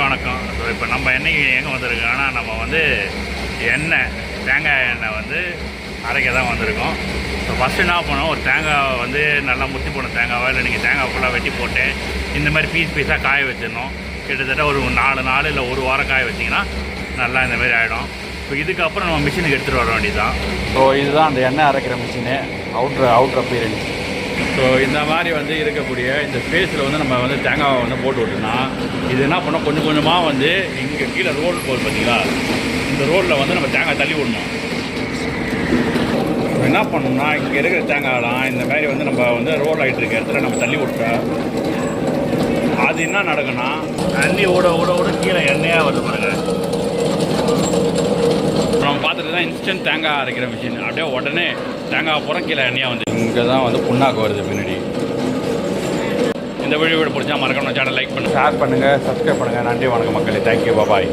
வணக்கம். ஸோ இப்போ நம்ம எண்ணெய் எங்கே வந்திருக்கோம்னா நம்ம வந்து தேங்காய் எண்ணெய் வந்து அரைக்க தான் வந்திருக்கோம். ஸோ ஃபஸ்ட்டு என்ன பண்ணோம், ஒரு தேங்காய் வந்து நல்லா முத்தி போன தேங்காவை இல்லை நீங்கள் தேங்காய் ஃபுல்லாக வெட்டி போட்டு இந்த மாதிரி பீஸாக காய வச்சிடணும். கிட்டத்தட்ட ஒரு 4 நாள் இல்லை ஒரு வாரம் காய வச்சிங்கன்னா நல்லா இந்தமாரி ஆகிடும். ஸோ இதுக்கப்புறம் நம்ம மிஷினுக்கு எடுத்துகிட்டு வர வேண்டியது தான். ஸோ இதுதான் அந்த எண்ணெய் அரைக்கிற மிஷினு, அவுட்ரு அப்பீரன்ஸ். ஸோ இந்த மாதிரி வந்து இருக்கக்கூடிய இந்த ஸ்பேஸில் வந்து நம்ம வந்து தேங்காவை வந்து போட்டு விட்டோம்னா இது என்ன பண்ணோம், கொஞ்சம் கொஞ்சமாக வந்து இங்கே கீழே ரோடு போகுது பார்த்தீங்களா, இந்த ரோட்டில் வந்து நம்ம தேங்காய் தள்ளி விடணும். என்ன பண்ணோம்னா இங்கே இருக்கிற தேங்காயெல்லாம் இந்த மாதிரி வந்து நம்ம வந்து ரோல் ஆகிட்டு இருக்க இடத்துல நம்ம தள்ளி விட்டா அது என்ன நடக்குன்னா தண்ணி ஓட ஓட ஓட கீழே எண்ணெயாக வருது பாருங்க. நம்ம பார்த்துட்டு தான் இன்ஸ்டன்ட் தேங்காய் அரைக்கிற மிஷின். அப்படியே உடனே தேங்காய் போகிற கீழே எண்ணெயாக வந்து இங்கே தான் வந்து புண்ணாக்கு வருது பின்னாடி. இந்த வீடியோ பிடிச்சா மறக்காம சேனல் லைக் பண்ணுங்கள், ஷேர் பண்ணுங்கள், சப்ஸ்கிரைப் பண்ணுங்கள். நன்றி, வணக்கம் மக்களே. தேங்க்யூ, பாய்.